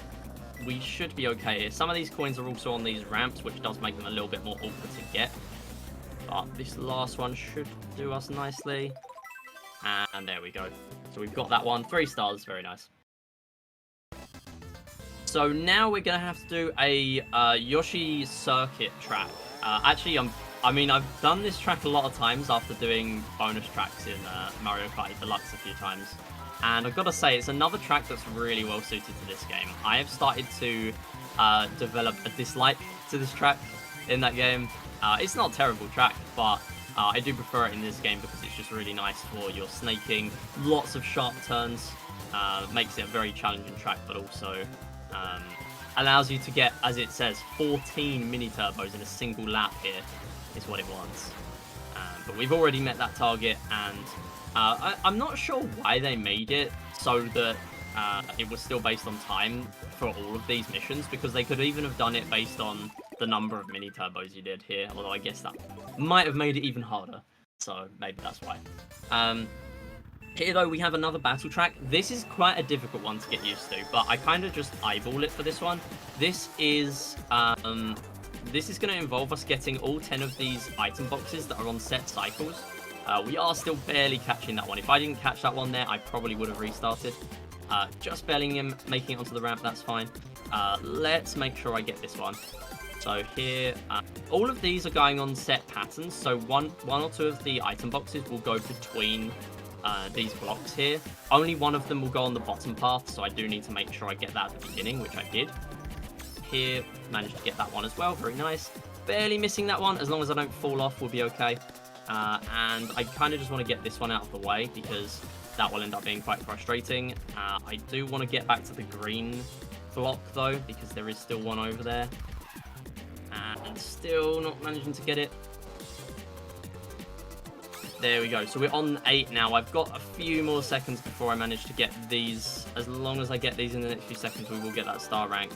we should be okay here. Some of these coins are also on these ramps, which does make them a little bit more awkward to get. But this last one should do us nicely. And there we go. So we've got that one. 3 stars. Very nice. So now we're going to have to do a Yoshi circuit track. Actually, I've done this track a lot of times after doing bonus tracks in Mario Kart Deluxe a few times. And I've got to say, it's another track that's really well suited to this game. I have started to develop a dislike to this track in that game. It's not a terrible track, but I do prefer it in this game because it's just really nice for your snaking. Lots of sharp turns. Makes it a very challenging track, but also allows you to get, as it says, 14 mini turbos in a single lap here is what it wants. But we've already met that target, and I'm not sure why they made it so that it was still based on time for all of these missions, because they could even have done it based on the number of mini turbos you did here, although I guess that might have made it even harder, so maybe that's why. Here though, we have another battle track. This is quite a difficult one to get used to, but I kind of just eyeball it for this one. This is going to involve us getting all 10 of these item boxes that are on set cycles. We are still barely catching that one. If I didn't catch that one there, I probably would have restarted. Just barely making it onto the ramp, that's fine. Let's make sure I get this one. So here, all of these are going on set patterns. So one or two of the item boxes will go between these blocks here. Only one of them will go on the bottom path, so I do need to make sure I get that at the beginning, which I did. Here, managed to get that one as well, very nice. Barely missing that one, as long as I don't fall off, we'll be okay. And I kind of just want to get this one out of the way, because that will end up being quite frustrating. I do want to get back to the green block, though, because there is still one over there. And still not managing to get it. There we go. So we're on 8 now. I've got a few more seconds before I manage to get these. As long as I get these in the next few seconds, we will get that star rank.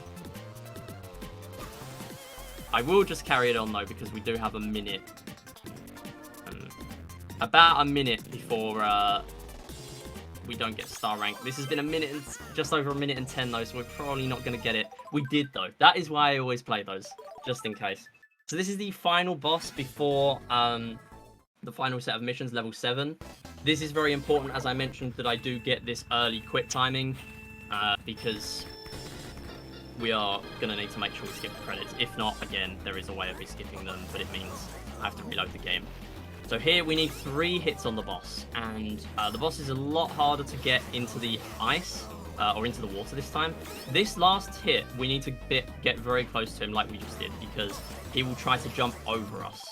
I will just carry it on, though, because we do have a minute. About a minute before we don't get star rank. This has been a minute, just over a minute and 10, though, so we're probably not going to get it. We did, though. That is why I always play those, just in case. So this is the final boss before the final set of missions, level 7. This is very important, as I mentioned, that I do get this early quit timing, because we are going to need to make sure we skip the credits. If not, again, there is a way of me skipping them, but it means I have to reload the game. So here we need 3 hits on the boss, and the boss is a lot harder to get into the ice, or into the water this time. This last hit, we need to get very close to him like we just did, because he will try to jump over us.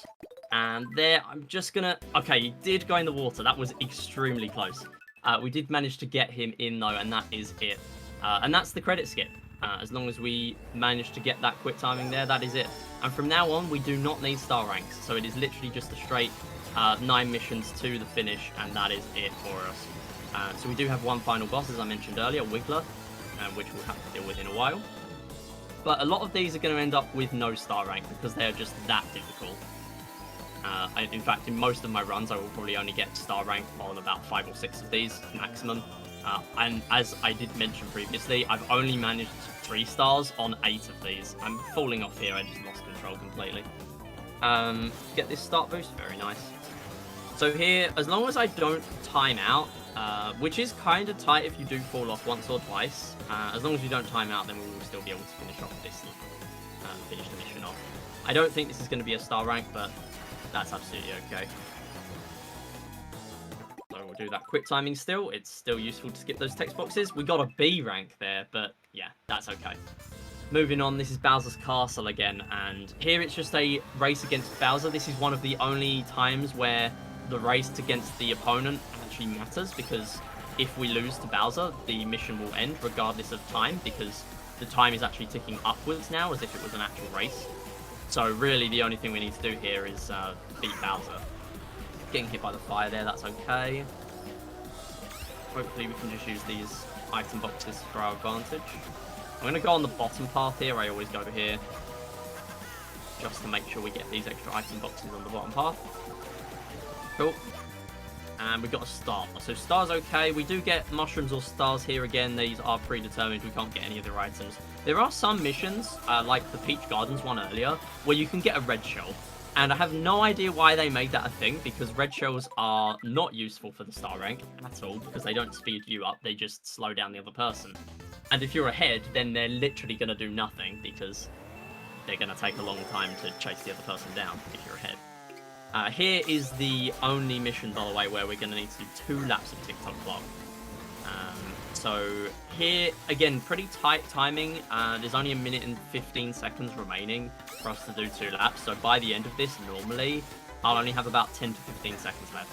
And there, I'm just gonna... Okay, he did go in the water. That was extremely close. We did manage to get him in, though, and that is it. And that's the credit skip. As long as we manage to get that quick timing there, that is it. And from now on, we do not need star ranks. So it is literally just a straight 9 missions to the finish, and that is it for us. So we do have one final boss, as I mentioned earlier, Wiggler, which we'll have to deal with in a while. But a lot of these are going to end up with no star rank, because they are just that difficult. In fact, in most of my runs, I will probably only get star rank on about 5 or 6 of these maximum. And as I did mention previously, I've only managed 3 stars on 8 of these. I'm falling off here. I just lost control completely. Get this start boost. Very nice. So here, as long as I don't time out, which is kind of tight if you do fall off once or twice, as long as you don't time out, then we will still be able to finish off this, finish the mission off. I don't think this is going to be a star rank, but that's absolutely okay. So we'll do that quick timing still. It's still useful to skip those text boxes. We got a B rank there, but yeah, that's okay. Moving on, this is Bowser's Castle again, and here it's just a race against Bowser. This is one of the only times where the race against the opponent actually matters, because if we lose to Bowser, the mission will end regardless of time, because the time is actually ticking upwards now as if it was an actual race. So really the only thing we need to do here is beat Bowser. Getting hit by the fire there, that's okay. Hopefully we can just use these item boxes for our advantage. I'm going to go on the bottom path here. I always go over here just to make sure we get these extra item boxes on the bottom path. Cool. And we got a star. So star's okay. We do get mushrooms or stars here again. These are predetermined. We can't get any other items. There are some missions, like the Peach Gardens one earlier, where you can get a red shell. And I have no idea why they made that a thing, because red shells are not useful for the star rank at all, because they don't speed you up. They just slow down the other person. And if you're ahead, then they're literally going to do nothing, because they're going to take a long time to chase the other person down if you're ahead. Here is the only mission, by the way, where we're going to need to do 2 laps of TikTok clock. So here, again, pretty tight timing. There's only 1 minute and 15 seconds remaining for us to do 2 laps. So by the end of this, normally, I'll only have about 10 to 15 seconds left.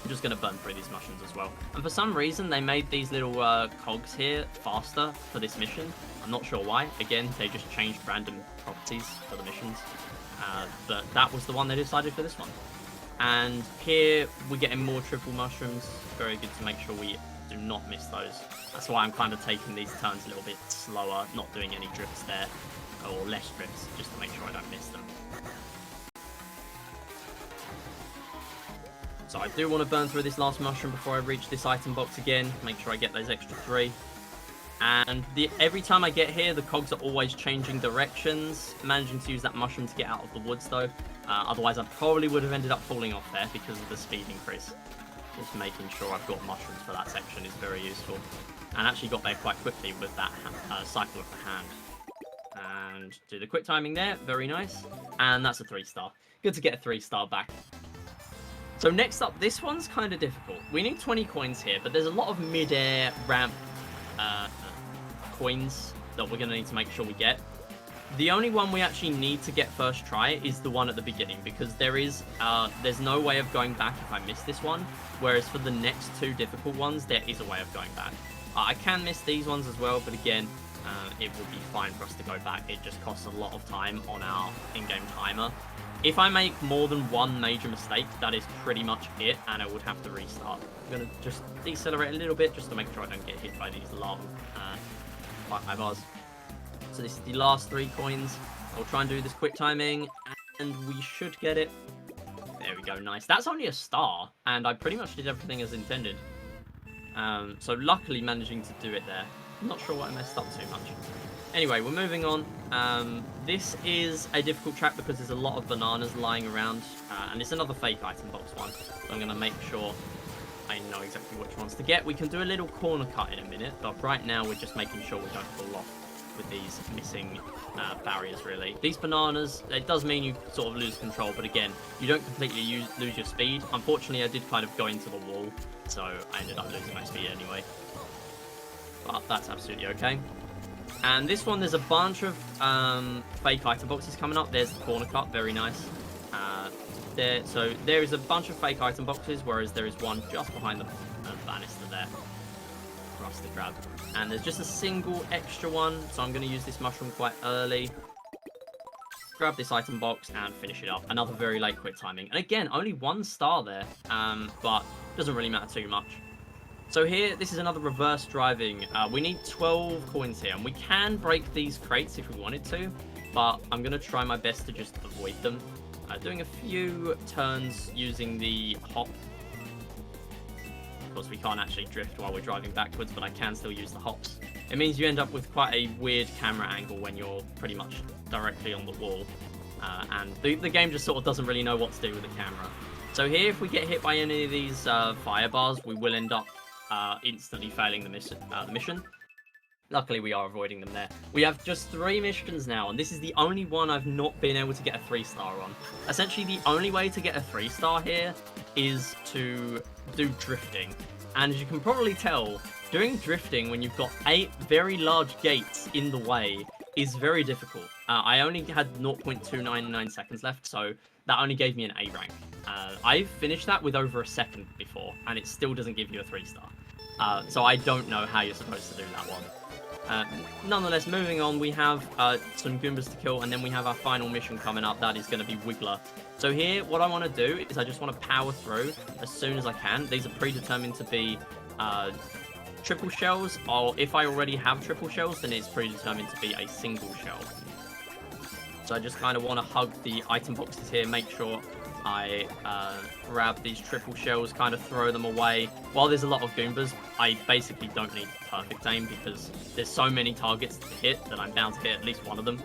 I'm just going to burn through these mushrooms as well. And for some reason, they made these little cogs here faster for this mission. I'm not sure why. Again, they just changed random properties for the missions. But that was the one they decided for this one. And here, we're getting more triple mushrooms. Very good to make sure we do not miss those. That's why I'm kind of taking these turns a little bit slower, not doing any drifts there, or less drifts, just to make sure I don't miss them. So I do want to burn through this last mushroom before I reach this item box again, make sure I get those extra 3. And every time I get here, the cogs are always changing directions, managing to use that mushroom to get out of the woods though. Otherwise I probably would have ended up falling off there because of the speed increase. Just making sure I've got mushrooms for that section is very useful. And actually got there quite quickly with that cycle of the hand. And do the quick timing there, very nice. And that's a 3-star. Good to get a 3-star back. So next up, this one's kind of difficult. We need 20 coins here, but there's a lot of mid-air ramp coins that we're going to need to make sure we get. The only one we actually need to get first try is the one at the beginning, because there's no way of going back if I miss this one, whereas for the next 2 difficult ones, there is a way of going back. I can miss these ones as well, but again, it will be fine for us to go back. It just costs a lot of time on our in-game timer. If I make more than 1 major mistake, that is pretty much it, and I would have to restart. I'm going to just decelerate a little bit just to make sure I don't get hit by these lava bars. So this is the last 3 coins. I'll try and do this quick timing, and we should get it. There we go, nice. That's only a star, and I pretty much did everything as intended. So luckily managing to do it there. I'm not sure what I messed up too much. Anyway, we're moving on. This is a difficult track because there's a lot of bananas lying around, and it's another fake item box one. So I'm going to make sure I know exactly which ones to get. We can do a little corner cut in a minute, but right now we're just making sure we don't fall off with these missing barriers, really. These bananas, it does mean you sort of lose control, but again, you don't completely lose your speed. Unfortunately, I did kind of go into the wall, so I ended up losing my speed anyway. But that's absolutely okay. And this one, there's a bunch of fake item boxes coming up. There's the corner cut, very nice. So there is a bunch of fake item boxes, whereas there is one just behind the banister there for us to grab. And there's just a single extra one, so I'm going to use this mushroom quite early. Grab this item box and finish it up. Another very late quick timing. And again, only 1 star there, but doesn't really matter too much. So here, this is another reverse driving. We need 12 coins here, and we can break these crates if we wanted to, but I'm going to try my best to just avoid them. doing a few turns using the hop. Of course, we can't actually drift while we're driving backwards, but I can still use the hops. It means you end up with quite a weird camera angle when you're pretty much directly on the wall. And the game just sort of doesn't really know what to do with the camera. So here, if we get hit by any of these fire bars, we will end up instantly failing the mission. Luckily, we are avoiding them there. We have just 3 missions now, and this is the only one I've not been able to get a 3-star on. Essentially, the only way to get a 3-star here is to do drifting. And as you can probably tell, doing drifting when you've got 8 very large gates in the way is very difficult. I only had 0.299 seconds left, so that only gave me an A rank. I've finished that with over a second before, and it still doesn't give you a 3-star. So I don't know how you're supposed to do that one. Nonetheless, moving on, we have some Goombas to kill, and then we have our final mission coming up. That is going to be Wiggler. So here, what I want to do is I just want to power through as soon as I can. These are predetermined to be triple shells, or if I already have triple shells, then it's predetermined to be a single shell. So I just kind of want to hug the item boxes here, make sure I grab these triple shells, kind of throw them away. While there's a lot of Goombas, I basically don't need perfect aim because there's so many targets to hit that I'm bound to hit at least one of them.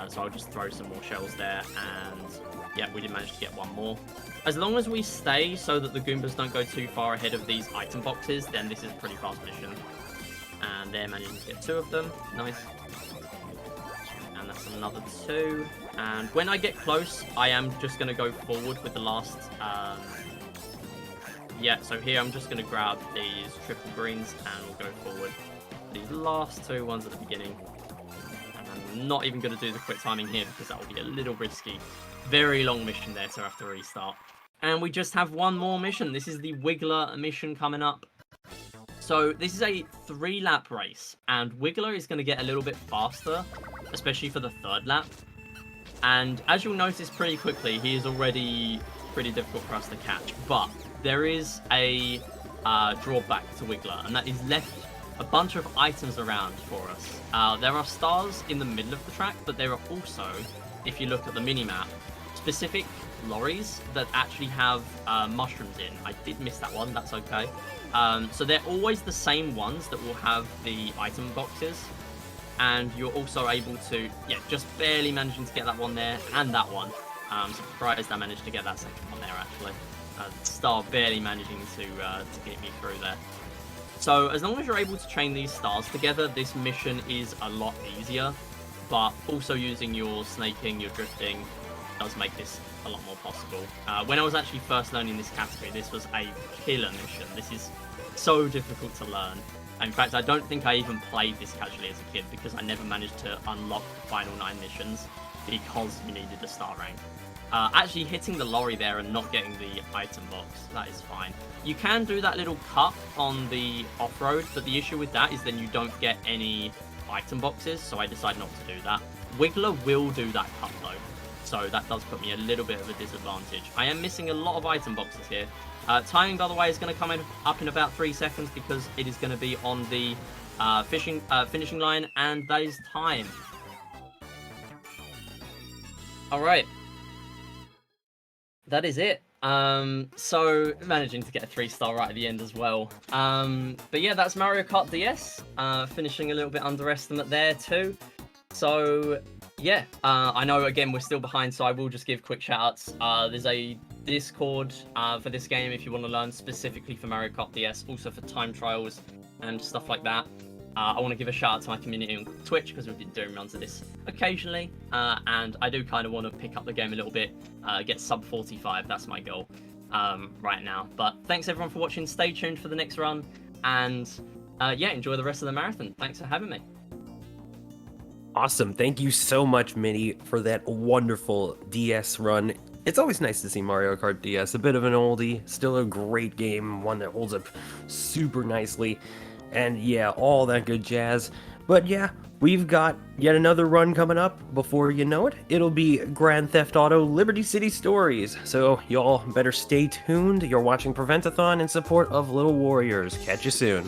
So I'll just throw some more shells there, and yeah, we did manage to get one more. As long as we stay so that the Goombas don't go too far ahead of these item boxes, then this is a pretty fast mission. And they're managing to get 2 of them. Nice. And that's another 2. And when I get close, I am just going to go forward with the last... yeah, so here I'm just going to grab these triple greens and we'll go forward. These last 2 ones at the beginning. And I'm not even going to do the quick timing here because that will be a little risky. Very long mission there to have to restart. And we just have one more mission. This is the Wiggler mission coming up. So this is a 3-lap race, and Wiggler is going to get a little bit faster, especially for the 3rd lap. And as you'll notice pretty quickly, he is already pretty difficult for us to catch. But there is a drawback to Wiggler, and that is left a bunch of items around for us. There are stars in the middle of the track, but there are also, if you look at the mini-map, specific lorries that actually have mushrooms in. I did miss that one, that's okay. So they're always the same ones that will have the item boxes. And you're also able to, yeah, just barely managing to get that one there and that one. Surprised I managed to get that second one there, actually. Star barely managing to get me through there. So as long as you're able to chain these stars together, this mission is a lot easier. But also using your snaking, your drifting, does make this a lot more possible. When I was actually first learning this category, this was a killer mission. This is so difficult to learn. In fact, I don't think I even played this casually as a kid because I never managed to unlock the final 9 missions because you needed a star rank. Actually hitting the lorry there and not getting the item box, that is fine. You can do that little cut on the off-road, but the issue with that is then you don't get any item boxes, so I decided not to do that. Wiggler will do that cut though, so that does put me a little bit of a disadvantage. I am missing a lot of item boxes here. Timing, by the way, is going to come up in about 3 seconds because it is going to be on the finishing line, and that is time. Alright. That is it. So managing to get a 3-star right at the end as well. But yeah, that's Mario Kart DS. Finishing a little bit underestimate there too. So yeah, I know again we're still behind, so I will just give quick shout-outs. There's a Discord for this game if you want to learn specifically for Mario Kart DS, also for time trials and stuff like that. I want to give a shout out to my community on Twitch because we've been doing runs of this occasionally, and I do kind of want to pick up the game a little bit, get sub 45, that's my goal right now. But thanks everyone for watching, stay tuned for the next run, and yeah, enjoy the rest of the marathon. Thanks for having me. Awesome. Thank you so much, Minnie, for that wonderful DS run. It's always nice to see Mario Kart DS, a bit of an oldie, still a great game, one that holds up super nicely, and yeah, all that good jazz. But yeah, we've got yet another run coming up. Before you know it, it'll be Grand Theft Auto Liberty City Stories, so y'all better stay tuned. You're watching Prevent-A-Thon in support of Little Warriors. Catch you soon.